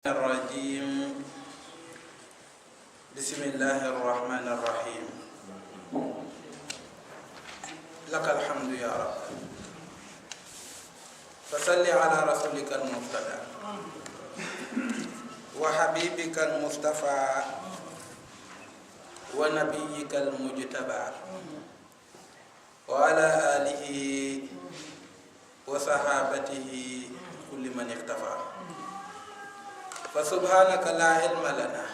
الرجيم بسم الله الرحمن الرحيم لك الحمد يا رب فصل على رسولك المرتضى وحبيبك المصطفى ونبيك المجتبى وعلى آله وصحابته كل من اختفى فسبحانك لا علم لنا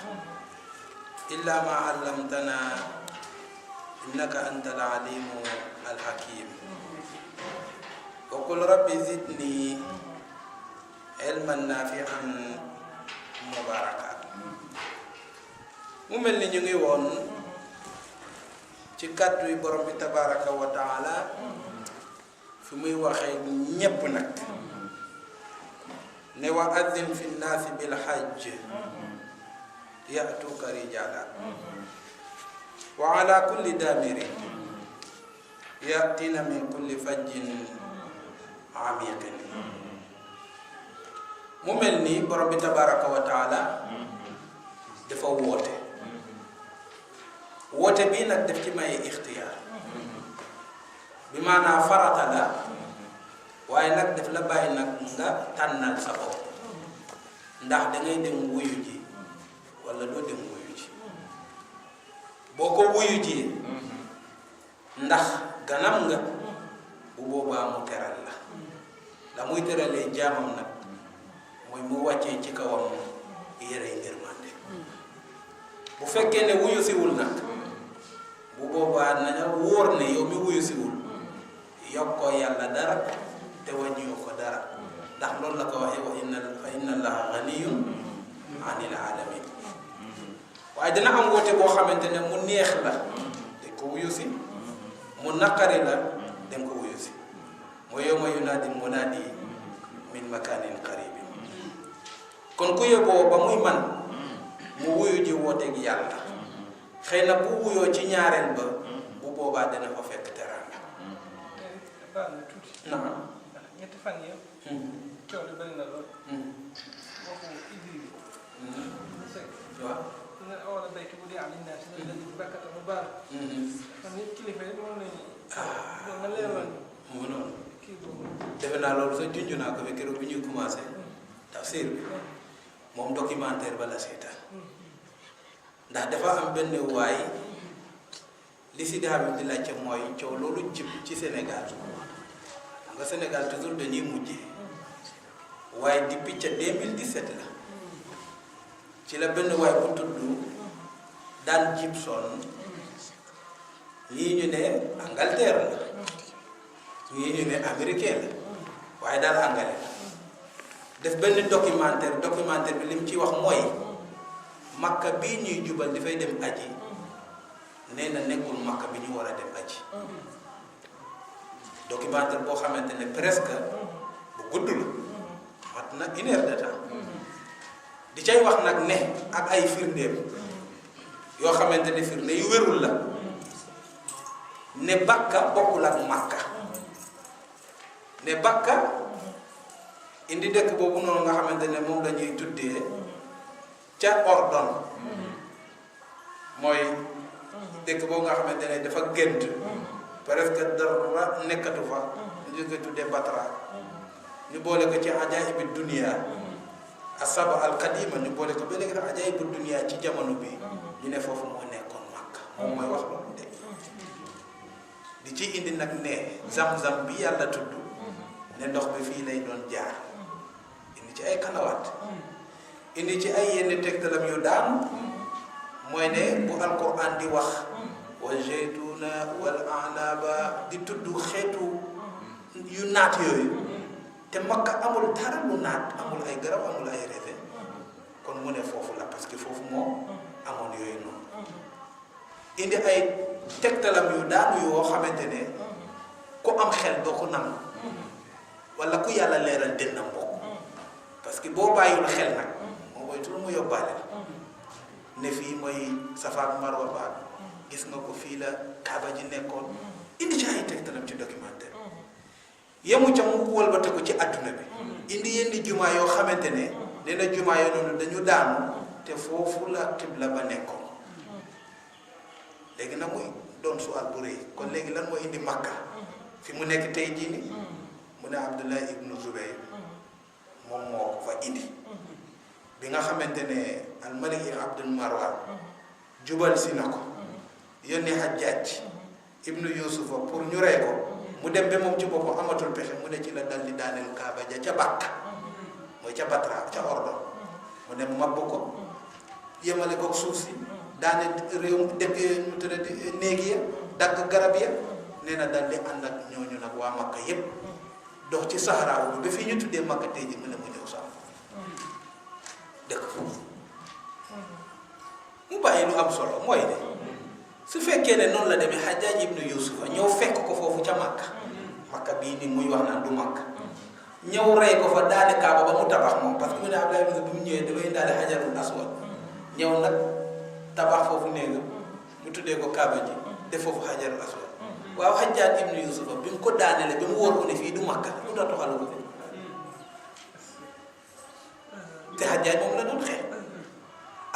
إلا ما علمتنا إنك أنت العليم الحكيم وقل ربي زدني علما نافعا مباركا mu mel ni ñu ngi woon ci kàddu yi borom bi tabaraka wa taala fi muy waxee ñépp nag ne wa azzin fi nnaasi bil hajj ya'tuuka rijaala wa ala kulli daamirin ya'tiina min kulli fajjin amiqin mu mel ni borom bi tabaraka wa taala dafa woote bii nag daf ci maye ixtiyaar bi maanaa farata la waaye nag daf la bàyyi nag nga tànnal sa bopp ndax dangay dem wuyu ji wala doo dem wuyu ji boo ko wuyu ji ndax ganam nga bu boobaa mu teral la muy teralee jaamam nag mooy mu wàccee ci kawam yére ngërmande bu fekkee ne wuyu siwul nag bu boobaa naña wóor ne yow mi wuyu siwul yokkoo yàlla dara te wàññiwu ko dara ndax loolu la ko waxee wa inna allaha ganiyun anil alamin waaye dina am woote boo xamante ne mu neex la dañ ko wuyu si mu naqari la dañ ko wuyu si mooy yawma yunaadi munaadi min makanin qaribin kon ku yóbboo ba muy man mu wuyu ji wooteeg yàlla xëy na bu wuyoo ci ñaareel ba bu boobaa dina fa fekk teraanga naam ñetti fan yëpp. coow li bëri na lool. waxu Idriss. waaw. dina awoon a béykat bu dee am nañ si la di bakkata mu baal. kon nit kilifa yi moom la ñuy. nga leeroon. mu noonu. kii boobu. defe naa loolu sax junj naa ko fi keroog bi ñuy commencé. tafsir bi moom documentaire ba la seetaan. ndax dafa am benn waay li si daal di laajte mooy coow loolu jib ci Sénégal. nga Sénégal toujours dañuy mujje waaye depuis ca 2017 la ci la benn waay bu tudd Dan Gibson ñii ñu ne Angleterre la ñii ñu ne américain la waaye daal anglais la def benn documentaire bi li mu ci wax mooy makka bii ñuy jubal dafay dem aji nee na nekkul makka bi ñu war a dem aji documentaire boo xamante ne presque bu gudd la mat na 1 heure de temps di cay wax nag ne ak ay firndeem yoo xamante ne firnde yu wérul la ne Bakka bokkul ak Makka ne Bakka indi dëkk boobu noonu nga xamante ne moom la ñuy tuddee ca Ordon mooy dëkk boobu nga xamante ne dafa gént presque dara nekkatu fa ñu koy tuddee Batra ñu boole ko ci ajaa'ibu dunya asaba al qadima ñu boole ko ba léegi nag ajaa'ibu dunya ci jamono bi ñu ne foofu moo nekkoon Makka moom mooy wax loolu de di ci indi nag ne zam-zam bi yàlla tudd ne ndox bi fii lay doon jaar indi ci ay kanawaat indi ci ay yenn tegtalam yu daan mooy ne bu alquran di wax wa zeytuna wal anaba di tudd xeetu yu naat yooyu te Makka amul dara lu naat amul ay garab amul ay raisin kon mu ne foofu la parce que foofu moo amoon yooyu noonu indi ay tegtalam yu daanu yoo xamante ne ku am xel doo ko nangu wala ku yàlla leeral dënnam bokk parce que boo bàyyiwul xel nag moo koy tur mu yóbbaale ne fii mooy Safa ak Marwa ba gis nga ko fii la Kaaba ji nekkoon indi ci ay tegtalam ci documentaire yemu ca mu wëlbate ko ci adduna bi indi yenn jumaa yoo xamante ne nee na jumaa yi noonu dañu daanu te foofu la xibla ba nekkoon léegi nag muy doon suwaal bu rëy kon léegi lan moo indi Makka fi mu nekk tey jii ni mu ne Abdullah ibnu Zubayr moom moo ko fa indi bi nga xamante ne al-Malik Abdul Marwan jubal si na ko yónni Hajjaj ibnu Yusufa pour ñu rey ko mu dem ba moom ci boppam amatul pexe mu ne ci la dal di daaneel Kaaba ja ca Bakka mooy ca Batra ca Ordon mu ne mabbu ko yemale ko suuf si daane réew dëkk mu tëdd néeg ya dagg garab ya nee na dal di ànd ak ñooñu nag waa Makka yépp dox ci Sahara bi ba fii ñu tuddee Makka tey ji mu ne mu ñëw sax dëkk foofu mu bàyyi lu am solo mooy de su fekkee ne noonu la demee Hajjaj ibnu Yusufa ñëw fekk ko foofu ca Makka bii ni muy wax naan du Makka ñëw rey ko fa daane Kaaba ba mu tabax moom parce que mu ne Abdoulaye bi mu ñëwee dafay daane Hajarul Aswad ñëw nag tabax foofu néegam mu tuddee ko Kaaba ji def foofu Hajarul Aswad waaw Hajjaj ibnu Yusufa bi mu ko daaneele ba mu wóor ko ne fii du Makka lu tax toxalu ko fi te Hajjaj moom la doon xeex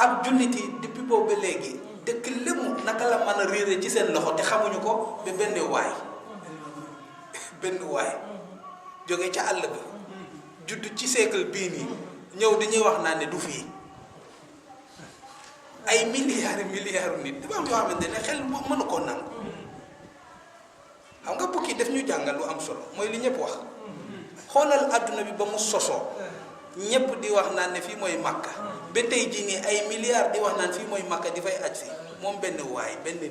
ak jullit yi depuis boobu ba léegi dëkk lépp naka la mën a réere ci seen loxo te xamuñu ko ba benn waay jóge ca àll ba judd ci siècle bii nii ñëw di ñuy wax naa ne du fii ay milliards nit dafa am yoo xamante ne xel mënu koo nangu xam nga bukki def ñu jàngal lu am solo mooy li ñëpp wax xoolal adduna bi ba mu sosoo ñëpp di wax naan ne fii mooy Makka ba tey jii nii ay milliards di wax naan fii mooy Makka di fay aj si moom benn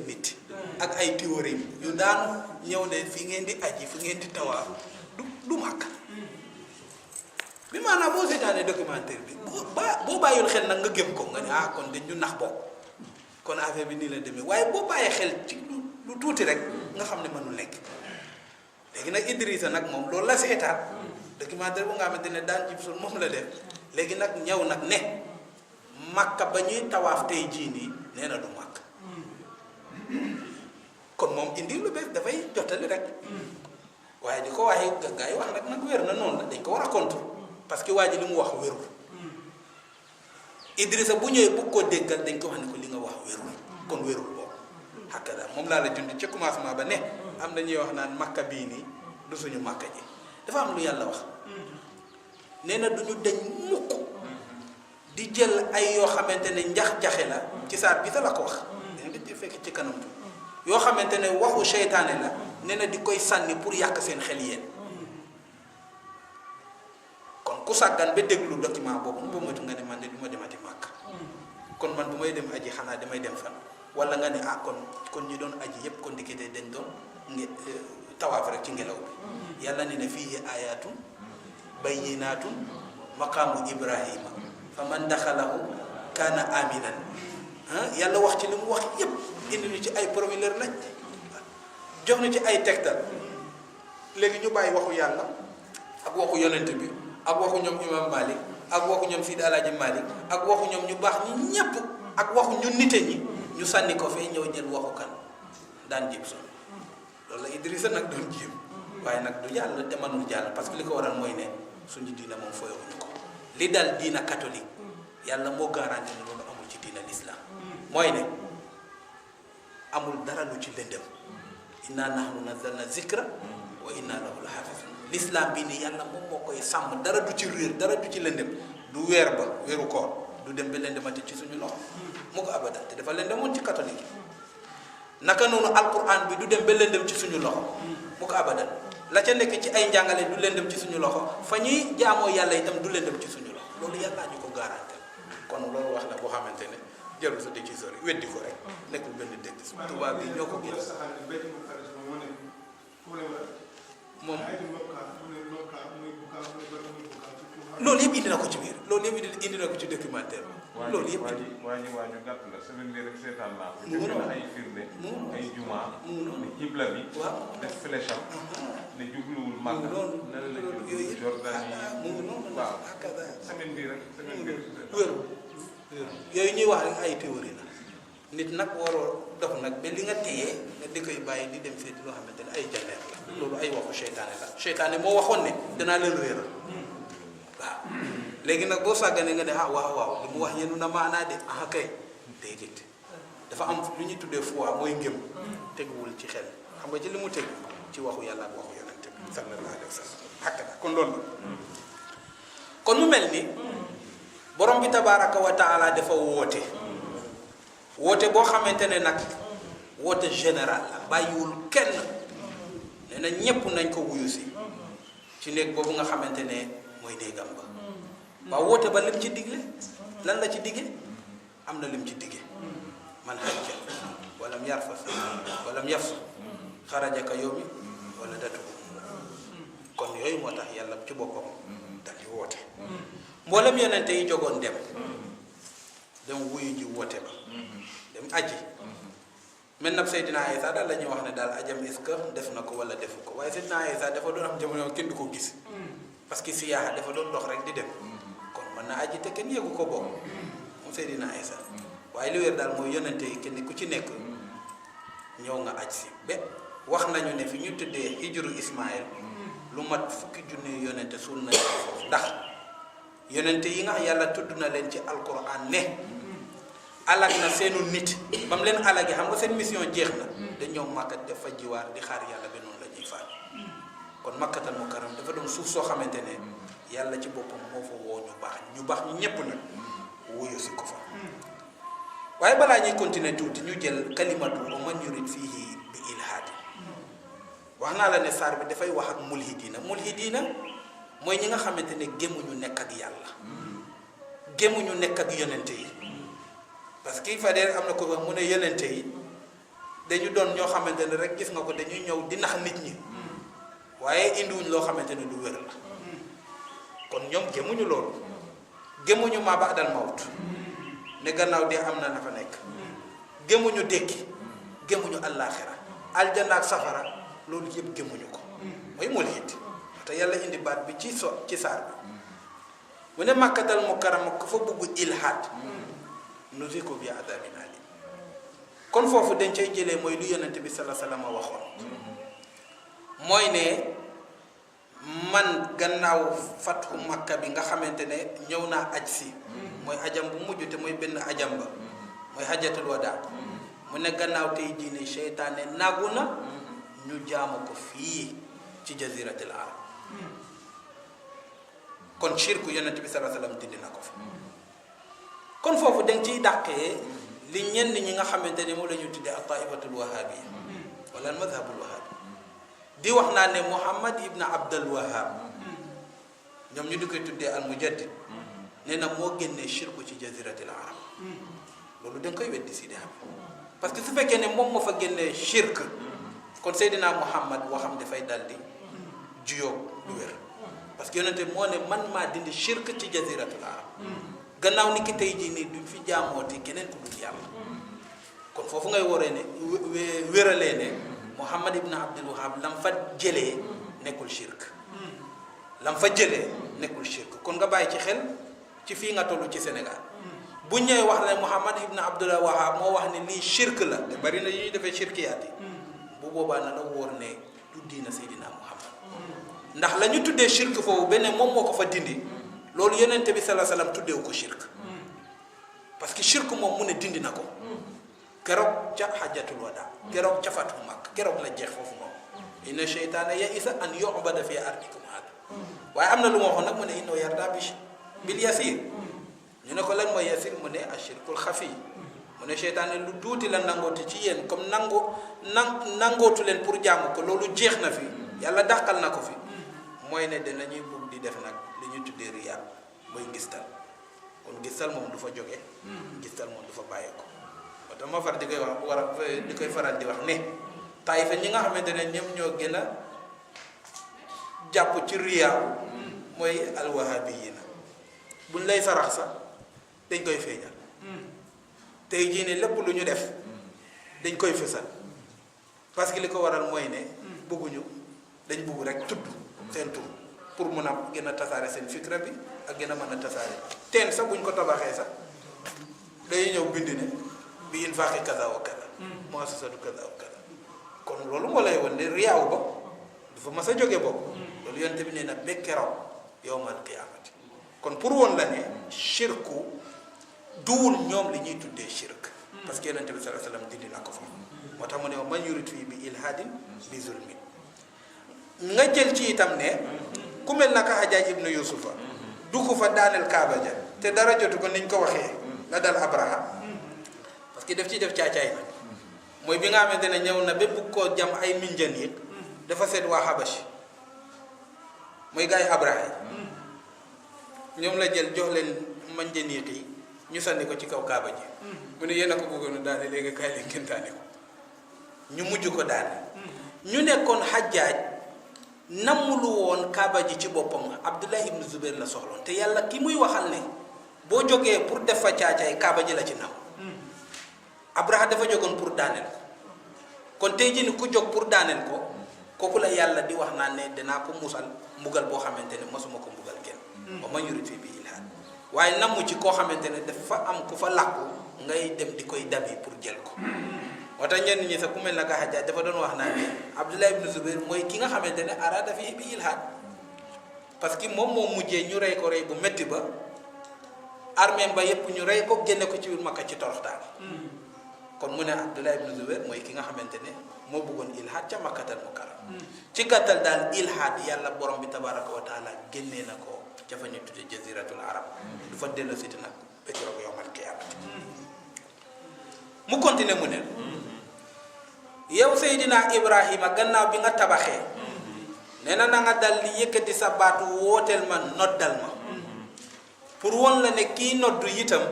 nit ak ay théorie yu daanu ñëw ne fi ngeen di aji fi ngeen di tawaaf du Makka bi maanaam boo seetaanee documentaire bi boo bàyyul xel nag nga gëm ko nga ne kon dañ ñu nax bokk kon affaire bi nii la demee waaye boo bàyyee xel ci lu tuuti rek nga xam ne mënul nekk léegi nag Idrissa nag moom loolu la seetaan documentaire bu nga xamante ne daan Gibson moom la def léegi nag ñëw nag ne Makka ba ñuy tawaaf tey jii nii nee na du Makka kon moom indi lu bees dafay jottali rek waaye di ko waxee gaa yi wax nag wér na noonu la dañ ko war a contre parce que waa ji li mu wax wérul Idrissa bu ñëwee bu ko déggal dañ ko wax ne ko li nga wax wérul kon wérul boobu xakka daal moom laa la jund ci commencement ba ne am na ñuy wax naan Makka bii nii du suñu Makka ji dafa am lu yàlla wax nee na duñu dañ mukk di jël ay yoo xamante ne njax-jaxe la ci saar bi sa la ko wax dañ di fekk ci kanam yoo xamante ne waxu seytaane la nee na di koy sànni pour yàq seen xel yéen kon ku sàggan ba déglu document boobu ba moytu nga ne man de du ma demati Makka kon man bu may dem aji xanaa damay dem fan wala nga ne kon ñi doon aji yépp kon dikkite dañ doon tawaaf rek ci ngelaw bi yàlla ne na fii ayatun bayyinatun maqaamu Ibrahima fa man daxalahu kaana aminan yàlla wax ci li mu wax yépp indi ñu ci ay promileur lañ jox ñu ci ay tegtal léegi ñu bàyyi waxu yàlla ak waxu yonent bi ak waxu ñoom imam Malik ak waxu ñoom Sidi Alaaji Malik ak waxu ñoom ñu baax ñi ñépp ak waxu ñu nite ñi ñu sànni ko fee ñëw jël waxu kan daan Gibson loolu la Idrissa nag doon jéem waaye nag du jàll te mënul jàll parce que li ko waral mooy ne suñu diina moom fooyewuñu ko li dal diina catholique yàlla moo garanti ne loolu amul ci diina l'islam mooy ne amul dara lu ci lëndëm inna nahnu nazzalna zikra wa inna lahu lahafizun l'islam bi ni yàlla moom moo koy sàmm dara du ci réer dara du ci lëndëm du weer ba weeru koor du dem ba lëndëmati ci suñu loxo mu ko abadan te dafa lëndëmoon ci catholique naka noonu alquran bi du dem ba lëndëm ci suñu loxo mu ko abadan la ca nekk ci ay njàngale du lëndëm ci suñu loxo fa ñuy jaamoo yàlla itam du lëndëm ci suñu loxo loolu yàllaa ñu ko garanti kon loolu wax la boo xamante ne jarul sa di ci sori weddi ko rek nekkul benn dégg tubaab bi ñoo ko gis moom loolu yëpp indi na ko ci biir loolu yëpp indi na ko ci documentaire bi loolu yëpp waaju gàtt la semaine bi rek seetaan naa ko def na ay firnde ay juma ne xibla bi def flèche am ne jubluwul Makka nan la jublu Jordanie waaw semaine bi rek yooyu ñuy wax rek ay théorie la nit nag waroo dox nag ba li nga téye nga di koy bàyyi di dem seeti loo xamante ne ay jandeer la loolu ay waxu seytaane la seytaane moo waxoon ne danaa leen réeral waaw léegi nag boo sàgganee nga ne ah waaw li mu wax yenu na maanaa de ah kay déedéet dafa am lu ñuy tuddee foi mooy ngëm teguwul ci xel xam nga ci li mu tegu ci waxu yàlla ak waxu yonent bi sallallahu alayhi wa sallam hakada kon loolu la kon mu mel ni borom bi tabaraka wa taala dafa woote boo xamante ne nag woote général la bàyyiwul kenn nee na ñépp nañ ko wuyu si ci néeg boobu nga xamante ne mooy néegam ba waaw woote ba lim ci digle lan la ci dige am na lim ci dige man hajja walam yarfas walam yafsu xaraja ka yawmi wala datu kon yooyu moo tax yàlla ci boppam dal di woote mboolem yonente yi jogoon dem wuyu ji woote ba dem aji mel nag Seydina Isa daal la ñuy wax ne daal ajam est-ce que def na ko wala defu ko waaye Seydina Isa dafa doon am jamono kenn du ko gis parce que siyaaxa dafa doon dox rek di dem kon mën na aji te kenn yëgu ko bokk moom Seydina Isa waaye li wér daal mooy yonente yi kenn ku ci nekk ñëw nga aj si ba wax nañu ne fi ñu tuddee hijru Ismaël lu mat fukki junni yonente suul nañu ko foofu ndax yonente yi nga yàlla tudd na leen ci alquran ne alag na seenu nit ba mu leen alagi xam nga seen mission jeex na dañ ñëw Makka def fa jiwaar di xaar yàlla ba noonu la ñuy faat kon Makkatal Mukarram dafa doon suuf soo xamante ne yàlla ci boppam moo fa woo ñu baax ñu ñépp nag wuyu si ko fa waaye balaa ñuy continuer tuuti ñu jël kalimatu wa man yurid fihi bi ilhaadi wax naa la ne saar bi dafay wax ak mulhidiina mooy ñi nga xamante ne gémmuñu nekk ak yàlla gémmuñu nekk ak yonente yi parce que Fadel am na ko wax mu ne yonente yi dañu doon ñoo xamante ne rek gis nga ko dañuy ñëw di nax nit ñi waaye indiwuñ loo xamante ne lu wér la kon ñoom gémmuñu loolu gémmuñu maa ba'dal mawt ne gannaaw dee am na na fa nekk gémmuñu dékki gémmuñu allaaxira aljanna ak safara loolu yëpp gémmuñu ko mooy mulhid te yàlla indi baat bi ci saar bi mu ne Makkatal Mukarrama ko fa bugg ilhaad nuziqu bi adabin alim kon foofu dañ cay jëlee mooy lu yonent bi sallallahu alayhi wasallam waxoon mooy ne man gannaaw fathu Makka bi nga xamante ne ñëw naa aj si mooy ajam bu mujj te mooy benn ajam ba mooy hajjatul wadaa mu ne gannaaw tey jii ne seytaane nagu na ñu jaamu ko fii ci jaziratul arab kon shirku yonent bi sallallahu alayhi wasallam dindi na ko fa kon foofu dañ ciy dàqee li ñenn ñi nga xamante ne moom la ñu tuddee ak taifatul wahabiyya wala al madhabul wahabi di wax naa ne Muhammad ibn Abdul Wahhab ñoom ñu di koy tuddee al mujaddid nee na moo génnee shirku ci jaziratul arab loolu da nga koy weddi si di xam parce que su fekkee ne moom moo fa génnee shirk kon Seydina Muhammad waxam dafay daldi juyoo lu wér parce que yonente moo ne man maa dindi shirk ci jaziratul arab gannaaw ni ki tey jii nii duñ fi jaamooti keneen ku dul yàlla kon foofu ngay waree ne wéralee ne Muhammad ibn Abdul Wahhab lam fa jëlee nekkul shirk kon nga bàyyi ci xel ci fii nga toll ci Sénégal bu ñëwee wax ne Muhammad ibn Abdul Wahhab moo wax ne lii shirk la te bari na yi ñuy defee shirkiyaat yi bu boobaa na la wóor ne du diina Seydina Muhammad ndax la ñu tuddee shirk foofu benn moom moo ko fa dindi loolu yonente bi sallallahu alayhi wasallam tuddeewu ko shirk parce que shirk moom mu ne dindi na ko keroog ca hajjatul wadaa keroog ca fatu Makka keroog la jeex foofu moom inna sheytaana ya'isa an yu'bada fi ardikum hada waaye am na lu ma waxoon nag mu ne innahu yarda bil yasir ñu ne ko lan mooy yasir mu ne ashirkul xafi mu ne sheytaane lu tuuti la nangooti ci yéen comme nangootu leen pour jaamu ko loolu jeex na fi yàlla dàqal na ko fi mooy ne danañuy bugg di def nag li ñuy tuddee riya mooy ngistal kon ngistal moom du fa jóge ngistal moom du fa bàyyi ko moo tax ma far di koy faral di wax ne taayifa ñi nga xamante ne ñoom ñoo gën a jàpp ci riya mooy alwahabiyina buñ lay sarax sax dañ koy feeñal tey jii ne lépp lu ñu def dañ koy fësal parce que li ko waral mooy ne dañ bugg rek tudd seen tur pour mun a gën a tasaare seen fikra bi ak gën a mën a tasaare teen sax buñ ko tabaxee sax day ñëw bind ne bi infaqi kaza wa kaza muassasatu kaza wa kaza kon loolu moo lay won ne riyaaw ba du fa mas a jóge boobu loolu yonte bi nee na bekkeroog yawmal qiyaamati kon pour woon la ne shirku duwul ñoom li ñuy tuddee shirk parce que yonente bi sallallahu alayhi wasallam dindi na ko fa moo tax mu ne man yurid fii bi ilhaadin bi zulmin nga jël ci itam ne ku mel naka Hajjaaj ibnu Yusufa dugg fa daaneel Kaaba ja te dara jotu ko niñ ko waxee la dal Abraha parce que daf ciy def caacaay nag mooy bi nga xamante ne ñëw na bépp koo jam ay minjan yi dafa seet waa Habashi mooy gars yi Abraha yi ñoom la jël jox leen manjaniit yi ñu sànni ko ci kaw Kaaba ji mu ne yéen a ko bëggoon daane léegi kaay leen ngeen daane ko ñu mujj ko daane ñu nekkoon Hajjaaj namulu woon Kaaba ji ci boppam Abdullah ibn Zubair la soxloon te yàlla ki muy waxal ne boo jógee pour def fa caacaay Kaaba ji la ci nam Abraha dafa jógoon pour daaneel ko kon tey jii ni ku jóg pour daaneel ko kooku la yàlla di wax naan ne danaa ko musal mbugal boo xamante ne masuma ko mbugal kenn wa man yurid fii bi ilhaad waaye namu ci koo xamante ne dafa am ku fa làqu ngay dem di koy dabi pour jël ko moo tax ñenn ñi sax ku mel naka Hajjaaj dafa doon wax naan ne Abdullah ibn Zubair mooy ki nga xamante ne araada fii bi ilhaad parce que moom moo mujjee ñu rey ko rey bu métti ba armée ba yépp ñu rey ko génne ko ci biir Makka ci toroxtaan kon mu ne Abdullah ibn Zubair mooy ki nga xamante ne moo bëggoon ilhaad ca Makkatal Mukarram ci gàttal daal ilhaad yàlla borom bi tabaraka wa taala génnee na ko ca fa ñu tudde jaziratul arab du fa dellu siti nag ba keroog yawmal qiyaamati mu continuer mu ne yow Seydina Ibrahima gannaaw bi nga tabaxee nee na nga dal di yëkkati sa baatu wooteel ma noddal ma pour won la ne kii noddu itam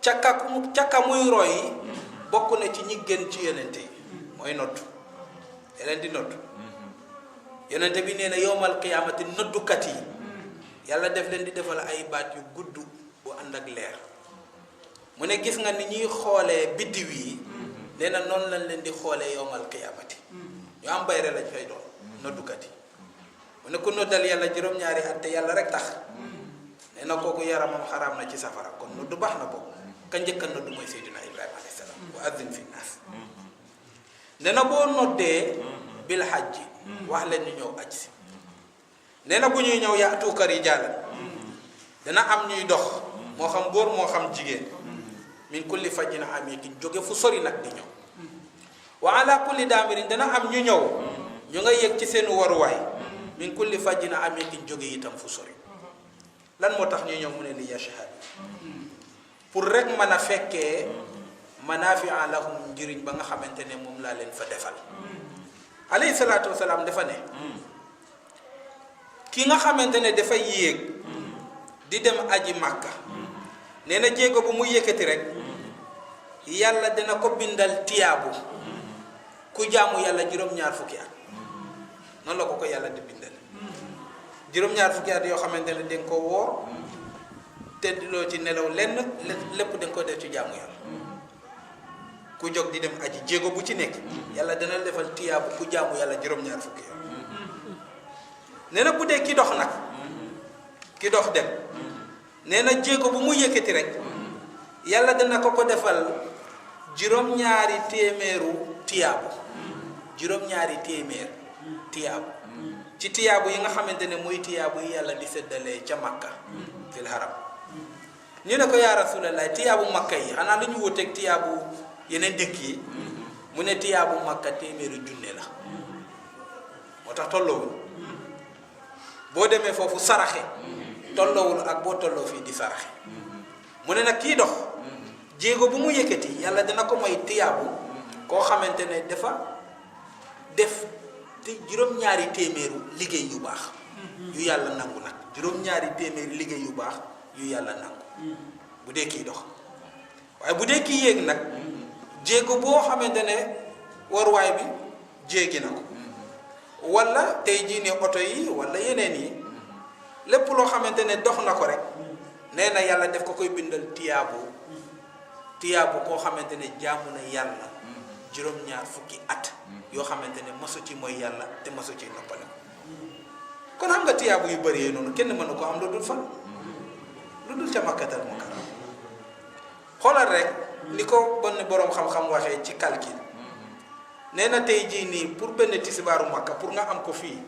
caka muy roy bokk na ci ñi gën ci yonente yi mooy noddu leen di noddu yonente bi nee na yowmal qiyaamati noddukat yi yàlla def leen di defal ay baat yu gudd bu ànd ak leer mu ne gis nga ni ñuy xoolee biddiw yi nee na noonu lañ leen di xoolee yowmal qiyaamati ñu am bayre lañ fay doon noddukat yi mu ne ku noddal yàlla juróom-ñaari at te yàlla rek tax nee na kooku yaramam xaraam na ci safara kon noddu baax na boobu ka njëkka noddu mooy Seydina Ibrahima alayhi salaam wa azzin fi naas nee na boo noddee bil hajji wax leen ñu ñëw aj si nee na bu ñuy ñëw yaatuuka rijaalan dana am ñuy dox moo xam góor moo xam jigéen min kulli fajjin amiiqin jóge fu sori nag di ñëw wa ala kulli daamirin dana am ñu ñëw ñu nga yëg ci seen waruwaay min kulli fajjin amiiqin jóge itam fu sori lan moo tax ñuy ñëw mu ne li yashhadu pour rek mën a fekkee manafia lahum njëriñ ba nga xamante ne moom laa leen fa defal alayhi salaatu wasalaam dafa ne ki nga xamante ne dafay yéeg di dem aji màkka nee na jéego bu mu yëkkati rek yàlla dina ko bindal tiyaabu ku jaamu yàlla juróom-ñaar fukki at noonu la ko yàlla di bindal juróom-ñaar fukki at yoo xamante ne danga ko woor te loo ci nelaw lenn lépp danga ko def ci jaamu yàlla ku jóg di dem aji jéego bu ci nekk yàlla dana defal tiyaabu ku jaamu yàlla juróom-ñaar fukki yoon nee na bu dee ki dox nag ki dox dem nee na jéego bu mu yëkkati rek yàlla dana ko defal juróom-ñaari téeméeru tiyaabu juróom-ñaari téeméer tiyaabu ci tiyaabu yi nga xamante ne mooy tiyaabu yi yàlla di seddalee ca Makka fil haram ñu ne ko yaa rasulallah tiyaabu Makka yi xanaa lu ñu wuteeg tiyaabu yeneen dëkk yi mu ne tiyaabu Makka téeméeri junne la moo tax tolloowul boo demee foofu saraxe tolloowul ak boo tolloo fii di saraxe mu ne nag kii dox jéego bu mu yëkkati yàlla dina ko may tiyaabu koo xamante ne dafa def te juróom-ñaari téeméeru liggéey yu baax yu yàlla nangu nag juróom-ñaari téeméeri liggéey yu baax yu yàlla nangu bu dee kii dox waaye bu dee kii yéeg nag jéego boo xamante ne waruwaay bi jéegi na ko wala tey jii ne oto yi wala yeneen yi lépp loo xamante ne dox na ko rek nee na yàlla def ko koy bindal tiyaabu koo xamante ne jaamu na yàlla juróom-ñaar fukki at yoo xamante ne masu ci mooy yàlla te masu ci noppale ko kon xam nga tiyaabu yu bëree noonu kenn mënu ko am lu dul fan lu dul ca Makkatal Mukarram xoolal rek li ko benn boroom xam-xam waxee ci calcul nee na tey jii nii pour benn tisibaaru Makka pour nga am ko fii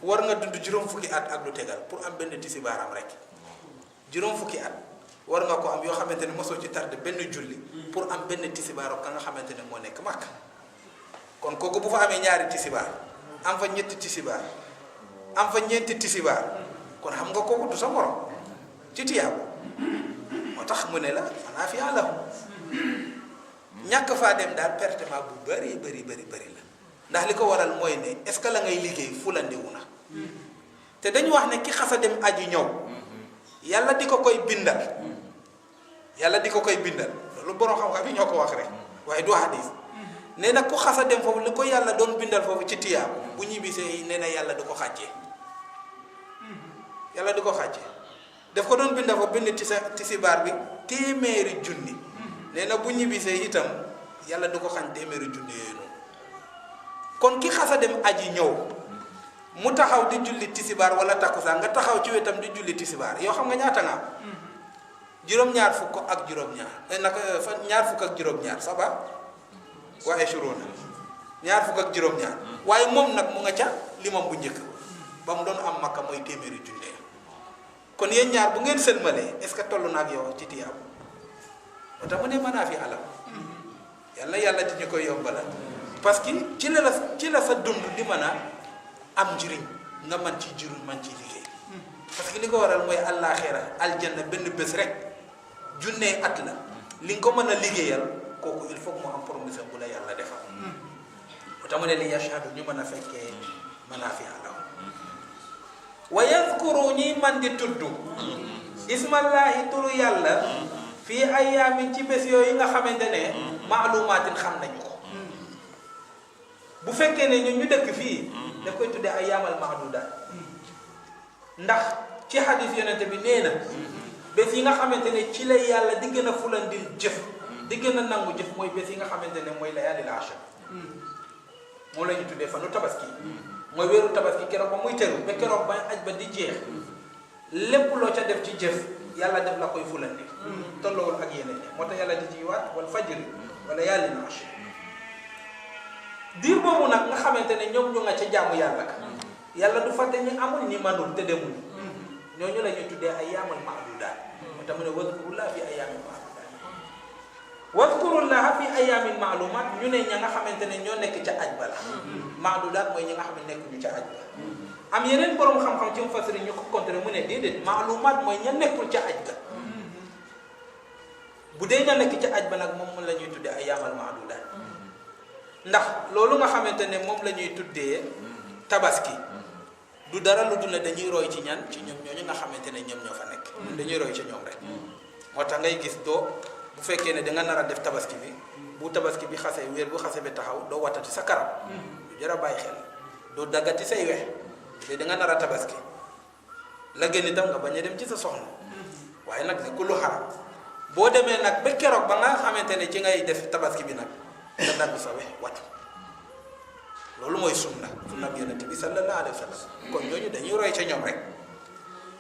war nga dund juróom fukki at ak lu tegal pour am benn tisibaaram rek juróom fukki at war nga ko am yoo xamante ne mosoo ci tardé benn julli pour am benn tisibaaram ka nga xamante ne moo nekk Makka kon kooku bu fa amee ñaari tisibaar am fa ñetti tisibaar am fa ñeenti tisibaar kon xam nga kooku du sa morom ci tiyaabu moo tax mu ne la manaa fi àllam ñàkk faa dem daal pertement bu bëri la ndax li ko waral mooy ne est-ce que la ngay liggéey fulandiwu na te dañu wax ne ki xasa dem aji ñëw yàlla di ko koy bindal loolu borom xam-xam yi ñoo ko wax rek waaye du hadis nee na ku xasa dem foofu li ko yàlla doon bindal foofu ci tiyaabu bu ñibbisee nee na yàlla du ko xàccee daf ko doon bindal foofu bind tisibaar bi téeméeri junni nee na bu ñibbisee itam yàlla du ko xañ téeméeri junni yooyu noonu kon ki xasa dem aji ñëw mu taxaw di julli tisibaar wala takkusaan nga taxaw ci wetam di julli tisibaar yow xam nga ñaata nga am juróom-ñaar fukk ak juróom-ñaar naka fa ñaar fukk ak juróom-ñaar saba waaye surona ñaar fukk ak juróom-ñaar waaye moom nag mu nga ca limam bu njëkk ba mu doon am Makka mooy téeméeri junni kon yéen ñaar bu ngeen sëlmalee est-ce que toll na ak yow ci tiyaabu moo tax mu ne manaa fi alam yàlla di ñu koy yombalal parce que ci la sa dund di mën a am njëriñ nga man ci jurul man ci liggéey parce que li ko waral mooy àllaaxira aljanna benn bés rek junnee at la li nga ko mën a liggéeyal kooku il faut mu am promotion bu la yàlla defal moo tax mu ne li yashhadu ñu mën a fekkee manaafi alam wa yadkuru ñuy man di tudd ismallahi turu yàlla fii ayaamin ci bés yooyu nga xamante ne maalumaatin xam nañu ko bu fekkee ne ñu dëkk fii daf koy tuddee ayaamal maadudaat ndax ci xadis yonente bi nee na bés yi nga xamante ne ci lay yàlla di gën a fulandil jëf di gën a nangu jëf mooy bés yi nga xamante ne mooy layaalil ashar moom la ñu tuddee fanu tabaski mooy weeru tabaski keroog ba muy teru ba keroog ba aj ba di jeex lépp loo ca def ci jëf yàlla def la koy fulandi tolloowul ak yeneen moo tax yàlla di ci waat wal fajri wala layaalil ashar diir boobu nag nga xamante ne ñoom ñu nga ca jaamu yàlla ka yàlla du fàtte ñi amul ñi manul te demul ñooñu la ñuy tuddee ayyaamal ma'duudaat moo tax mu ne wadkurullaha fi ayyaamin ma'luumaat wadkurullaha fi ayyaamin ma'luumaat ñu ne ña nga xamante ne ñoo nekk ca aj ba la ma'duudaat mooy ñi nga xam ne nekkuñu ca aj ba am yeneen borom xam-xam ci mufassir ñu ko contré mu ne déedéet ma'luumaat mooy ña nekkul ca aj ga bu dee ña nekk ca aj ba nag moom la ñuy tuddee ayyaamal ma'duudaat ndax loolu nga xamante ne moom la ñuy tuddee tabaski du dara lu dul ne dañuy roy ci ñan ci ñoom ñooñu nga xamante ne ñoom ñoo fa nekk dañuy roy ci ñoom rek moo tax ngay gis doo bu fekkee ne da nga nar a def tabaski bi bu tabaski bi xasee weer bu xasee bi taxaw doo watati sa karam du jar a bàyyi xel doo daggati say wex te da nga nar a tabaski la gën itam nga bañ a dem ci sa soxna waaye nag ne ku lu xaram boo demee nag ba keroog ba nga xamante ne ci ngay def tabaski bi nag nga dagg sa wex watu loolu mooy sunna bi yonent bi sallallahu alayhi wa sallam kon ñooñu dañuy roy ca ñoom rek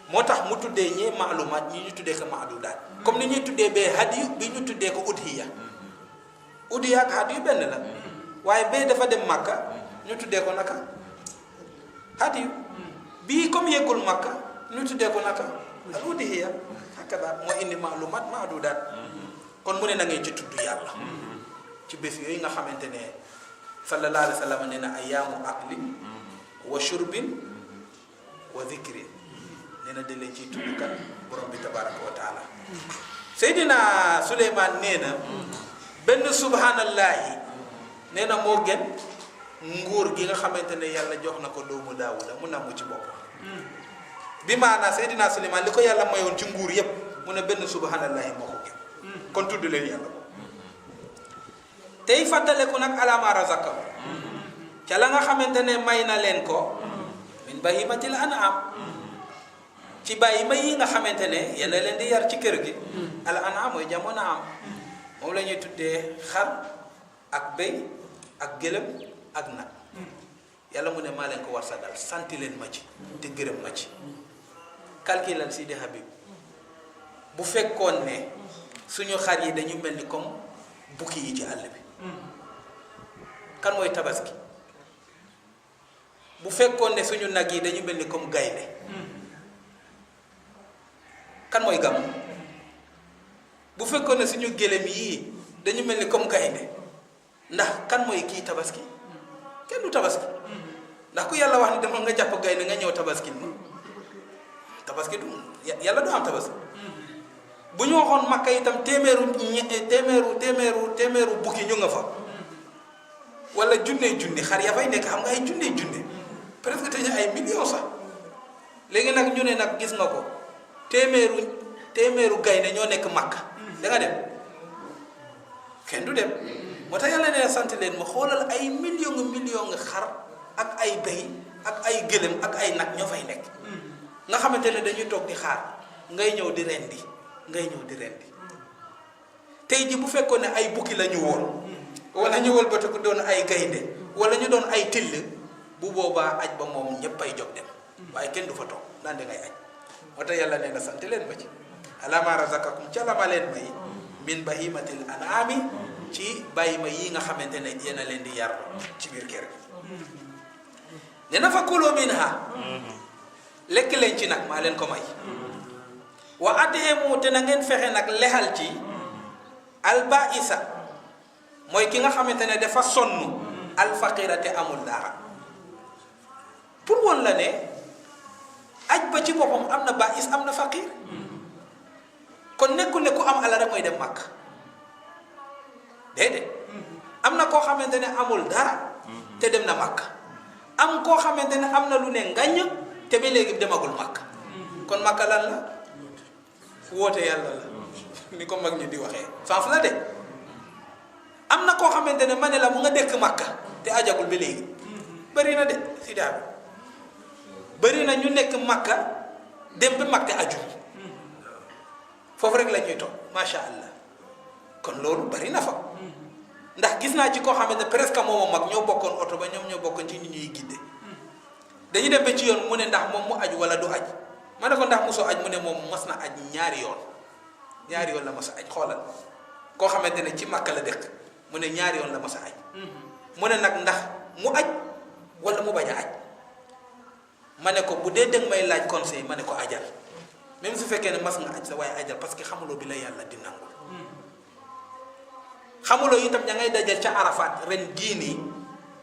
moo tax mu tuddee ñee maalumaat ñi ñu tuddee ko maadudaat comme ni ñuy tuddee bee hadiyu bi ñu tuddee ko udhiya ak hadiyu benn la waaye bee dafa dem Makka ñu tuddee ko naka hadiyu bii comme yeggul Makka ñu tuddee ko naka al udhiya hakada moo indi maalumaat maadudaat kon mu ne na ngay ci tudd yàlla ci bés yooyu nga xamante ne sallallahu alayhi wa sallam nee na ayyaamu aklin wa shurbin wa zikrin nee na dañ leen ciy tudd kat borom bi tabaraka wa taala Seydina Suleymaan nee na benn subhanallahi nee na moo gën nguur gi nga xamante ne yàlla jox na ko doomu Daawuda mu namu ci bopp bi maanaa Seydina Suleymaan li ko yàlla mayoon ci nguur yépp mu ne benn subhanallahi moo ko gën kon tudd leen yàlla ko tey fàttaleku nag alaama razaqahu ca la nga xamante ne may na leen ko min bahimatil an'am ci bàyyi ma yi nga xamante ne yéen a leen di yar ci kër gi al an'am mooy jamono am moom la ñuy tuddee xar ak béy ak gëlëm ak nag yàlla mu ne maa leen ko war sa dal santi leen ma ci te gërëm ma ci calculal Sidi Habib bu fekkoon ne suñu xar yi dañu mel ni comme bukki yi ci àll bi kan mooy tabaski bu fekkoon ne suñu nag yi dañu mel ni comme gaynde kan mooy gàmm bu fekkoon ne suñu gëlëm yii dañu mel ni comme gaynde ndax kan mooy kii tabaski kenn du tabaski ndax ku yàlla wax ni dama nga jàpp gaynde nga ñëw tabaski tabaski du yàlla du am tabaski bu ñu waxoon Makka itam téeméeru bukki ñu nga fa wala junne xar ya fay nekk xam nga ay junne presque te ñu ay millions sax léegi nag ñu ne nag gis nga ko téeméeru gaynde ñoo nekk Makka da nga dem kenn du dem moo tax yàlla ne sant leen ma xoolal ay millions nga xar ak ay béy ak ay gëlëm ak ay nag ñoo fay nekk nga xamante ne dañuy toog di xaar ngay ñëw di rendi tey ji bu fekkoon ne ay bukki la ñu woon wala ñu wëlbati ko doon ay gaynde wala ñu doon ay till bu boobaa aj ba moom ñëpp ay jóg dem waaye kenn du fa toog naan da ngay aj moo tax yàlla nee na sant leen ma ci alama razaqakum ca la ma leen may min bahimatil an'ami ci bàyyi ma yi nga xamante ne yéen a leen di yar ci biir kër gi ne na fa kulu minha lekk leen ci nag maa leen ko may wa at'imu te na ngeen fexe nag lexal ci albaisa mooy ki nga xamante ne dafa sonn alfaqira te amul dara pour woon la ne aj ba ci boppam am na bais am na faqir kon nekkul ne ku am alal rek mooy dem màkk déedéet am na koo xamante ne amul dara te dem na màkk am koo xamante ne am na lu ne ngañ te ba léegi demagul màkk kon màkk lan la woote yàlla la ni ko mag ñi di waxee sens la de am na koo xamante ne ma ne la mu nga dëkk màkk te ajagul ba léegi bëri na de si daal bëri na ñu nekk màkk dem ba màkk te aju foofu rek la ñuy toog macha allah kon loolu bëri na fa ndax gis naa ci koo xamante ne presque moom mag ñoo bokkoon oto ba ñoom ñoo bokkoon ci nit ñuy gidde dañu dem ba ci yoon mu ne ndax moom mu aju wala du aj ma ne ko ndax mosoo aj mu ne moom mas na aj ñaari yoon la mas a aj xoolal koo xamante ne ci Makka la dëkk mu ne ñaari yoon la mas a aj mu ne nag ndax mu aj wala mu bañ a aj ma ne ko bu dee dëgg may laaj conseil ma ne ko ajal même su fekkee ne mas nga aj sa waaye ajal parce que xamuloo bi la yàlla di nangul xamuloo itam ña ngay dajal ca Arafat ren jii nii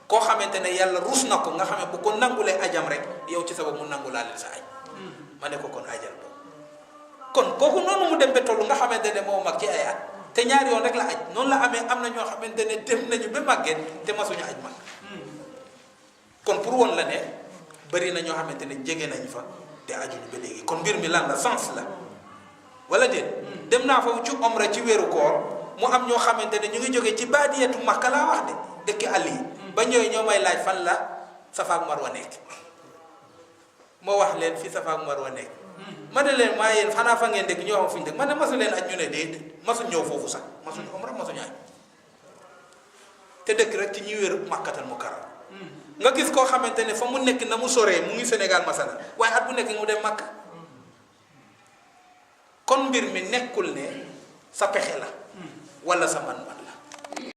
koo xamante ne yàlla rus na ko nga xam ne bu ko nangulee ajam rek yow ci sabab mu nangulaaleel sa aj ma ne ko kon ajal boobu kon kooku noonu mu dem ba tollu nga xamante ne moo mag ci ay at te ñaari yoon rek la aj noonu la amee am na ñoo xamante ne dem nañu ba màggeen te masuñu aj mag kon pour woon la ne bëri na ñoo xamante ne jege nañ fa te ajuñu ba léegi kon mbir mi lan la sens la wala déet dem naa foofu ci omra ci weeru koor mu am ñoo xamante ne ñu ngi jógee ci baadiyatu Makka laa wax de dëkk àll yi ba ñooy ñoo may laaj fan la Safa ak Marwa nekk moo wax leen fi Safa ak Marwa nekk ma ne leen maa yéen xanaa fa ngeen dëkk ñoo xam fu ñu dëkk ma ne masu leen aj ñu ne déedéet masu ñëw foofu sax masuñu omra masuñu aj te dëkk rek ci ñuy wér Makkatal Mukarram nga gis koo xamante ne fa mu nekk na mu soree mu ngi Sénégal masala waaye at bu nekk mu dem Makka kon mbir mi nekkul ne sa pexe la wala sa man